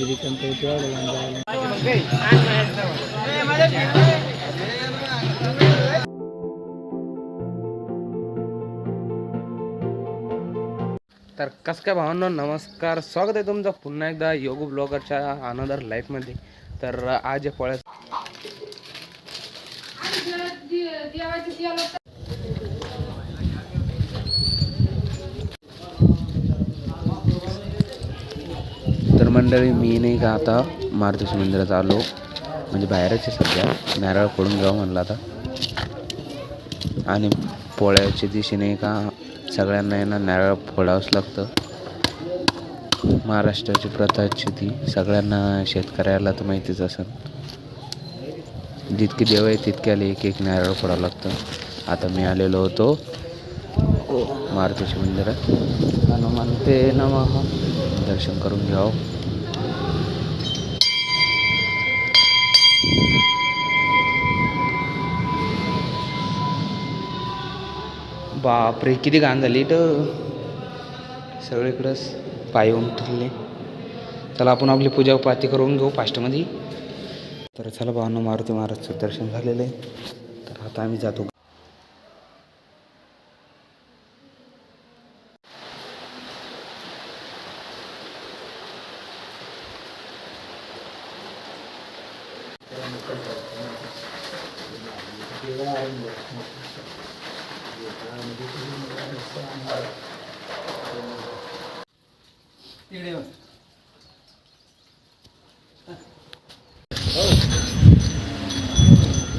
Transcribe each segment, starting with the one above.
तर कसं काय भावांनो, नमस्कार, स्वागत आहे तुमचं पुन्हा एकदा योग ब्लॉगरच्या अनदर लाईफमध्ये. तर आज पोळ्या तर मंडळी, मी नाही का आता मारुतीच्या मंदिरात आलो, म्हणजे बाहेरच आहे सध्या. नारळ फोडून घ्यावं म्हणलं आता. आणि पोळ्याच्या दिवशी नाही का सगळ्यांना येणार नारळ फोडावंच लागतं. महाराष्ट्राची प्रथाची ती सगळ्यांना, शेतकऱ्याला तर माहितीच असेल. जितके देव आहे तितक्याला एक एक नारळ फोडावं लागतं. आता मी आलेलो होतो मारुतीच्या मंदिरात. हनुमंते नमः, दर्शन करून घ्यावं. बापरे, किती घाण झाली तर सगळीकडंच पाय उमटले. चला आपण आपली पूजा पाती करून घेऊ फास्टमध्ये. तर चला भावांनो, मारुती महाराजचं दर्शन झालेलं आहे. तर आता आम्ही जातो.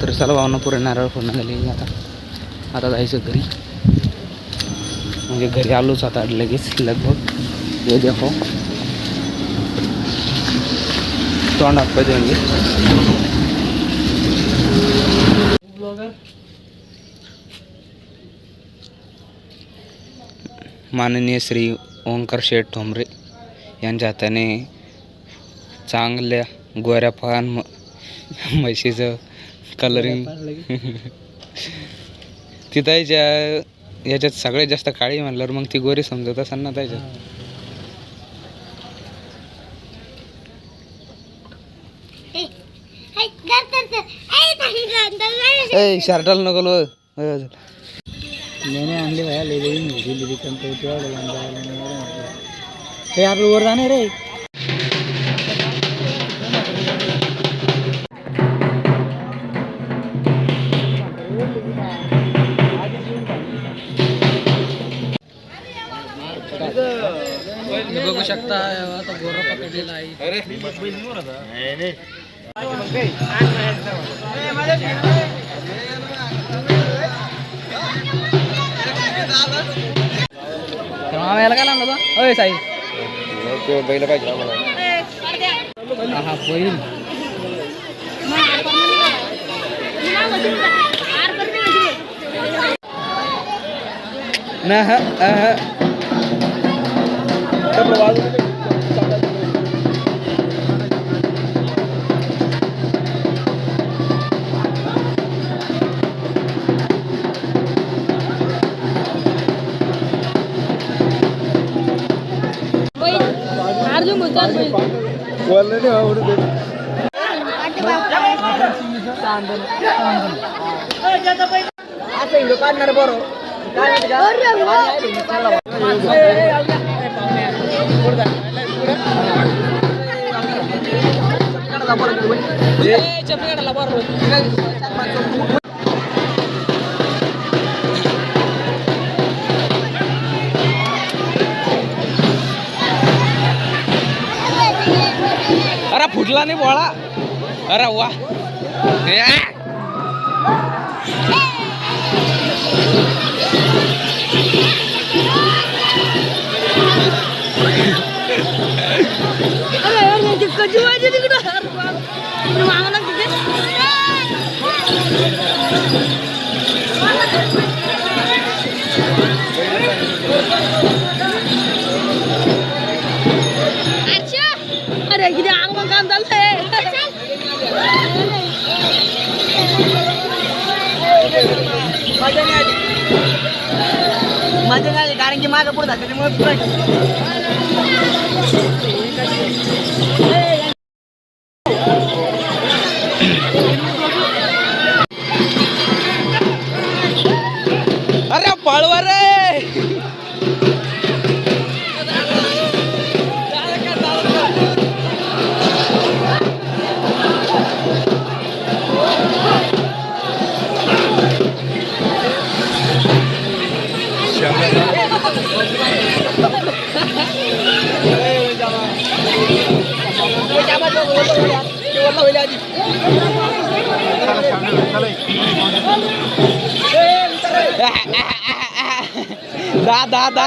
तर चला भावना, पुरे नारळ फोडणं झाली. आता जायचं घरी, म्हणजे घरी आलोच आता लगेच लगभग. हे देखो, तोंड हात पाय देंगे. माननीय श्री ओंकार शेठ ठोंबरे यांच्या हाताने चांगल्या गोऱ्या पान म्हशीचं कलरिंग. ती त्याच्या याच्यात सगळ्यात जास्त काळी म्हणल्यावर मग ती गोरी समजत असेल ना त्याच्यात. शर्टाला नको लो. मैंने आणले भाया, ले गई मुझे लिली कंपनी हे आपलं वर जाणे रे. बघू शकता आता गोरा पकडलेला आहे. याला काय लागलं बा? अय साई, बैल पाहिजे आम्हाला. हा पहिल ना. काढणार बरोबर. अरे फुटला नाही बोळा. अरे वा. अरे किती अंग काम चाललंय. मजा नाही, कारण की मागं पुढे जाते त्यामुळे दा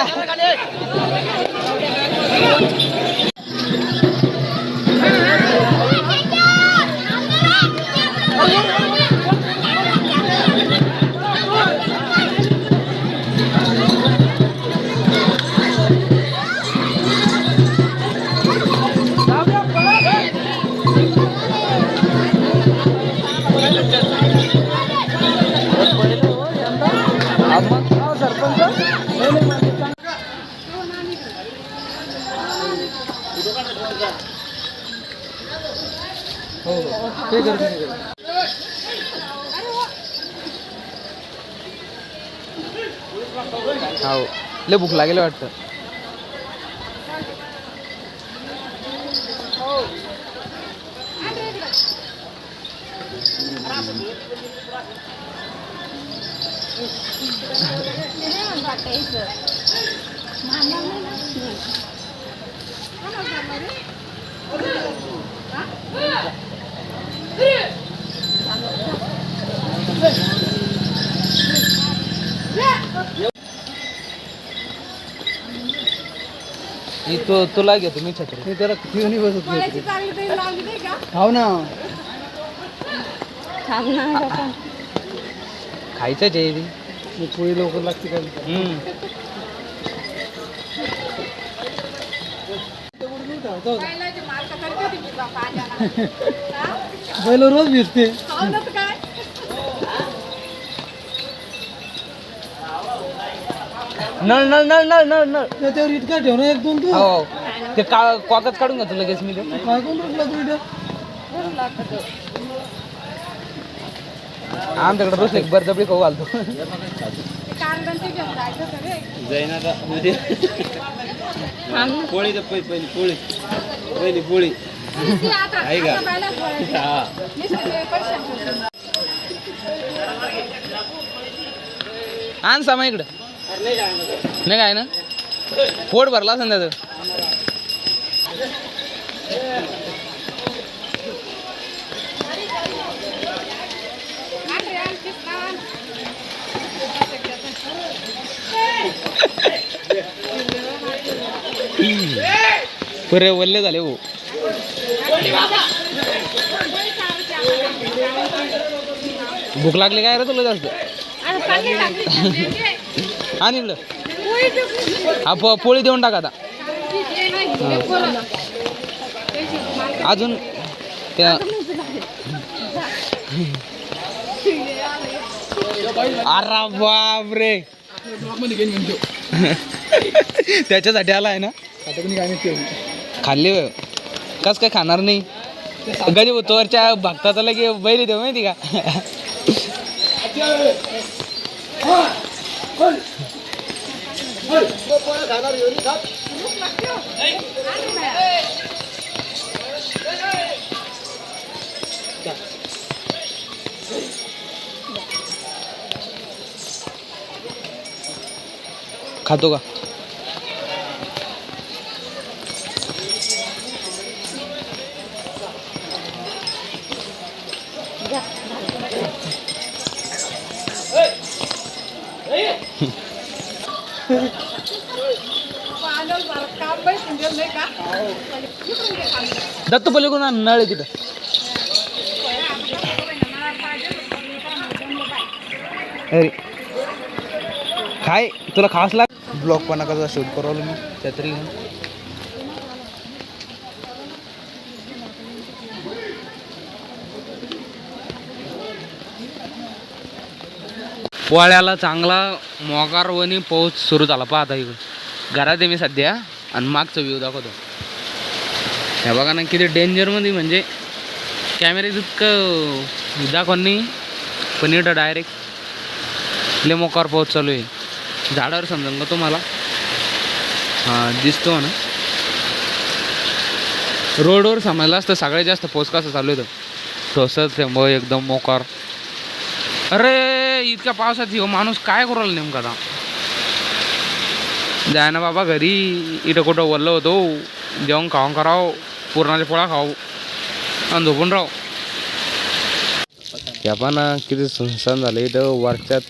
हो लय भूक लागेल वाटतं. तुला घेतो मी छत्री. त्याला घेऊन बसत हो ना. खायचंच आहे पोळी लवकर लागते का. बैल रोज भिजते. नळ नळ नळ नळ नळ नळ त्याच्यावर इतका ठेवणं एक दोन. हो ते कॉकच काढून घेतो लगेच मी. ते काय कोण आमच्याकडे रोज एक बरजबरी खाऊ घालतो. पोळी पहिली पोळी पहिली पोळी आहे का. आण सामा इकडं नाही काय ना. पोट भरला असेल त्याचं. पुरे वल्ले झाले हो. भूक लागली काय रे तुला जास्त. आणि इकडं हा पोळी देऊन टाका आता. अजून त्या अरे बाप रे त्याच्यासाठी आला आहे ना. खाल्ली कस काय खाणार नाही. गरीब तोवरच्या भक्ताचा लगे बैल देऊ माहिती का. खातो का. दत्तपल्ली कोण नळ आहे तिथं. अरे काय तुला खास लाग. ब्लॉग पण कसा शूट करवलं मी त्यातरी. पोळ्याला चांगला मोगारवणी पाऊस सुरू झाला. पाहता इकडं घरात आहे मी सध्या आणि मागचा व्ह्यू दाखवतो. हे बघा ना किती डेंजरमध्ये म्हणजे कॅमेरे इतकं दाखवून नाही पण इथं डायरेक्ट लय मोकार पाऊस चालू आहे. झाडावर समजून का तुम्हाला? हां दिसतो ना. रोडवर समजलं असतं सगळ्यात जास्त पाऊस कसा चालू होतं. ठोसत थेंब एकदम मोकार. अरे इतक्या पावसात हो माणूस काय करू राहिला नेमका आता? जाय ना बाबा घरी. इथं कुठं वल्लं होतो. जेवण खाऊन करावं. पुरणाच्या पोळा खाऊ आणि झोपून राहू. या पण किती सुनसान झालं इथं. वरच्यात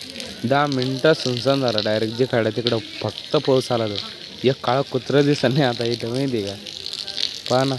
10 मिनटात सुनसान झालं डायरेक्ट. जे खाड्या तिकडं फक्त पाऊस आला तर एक काळं कुत्रं दिसत नाही आता इथं माहिती आहे का? पहा ना.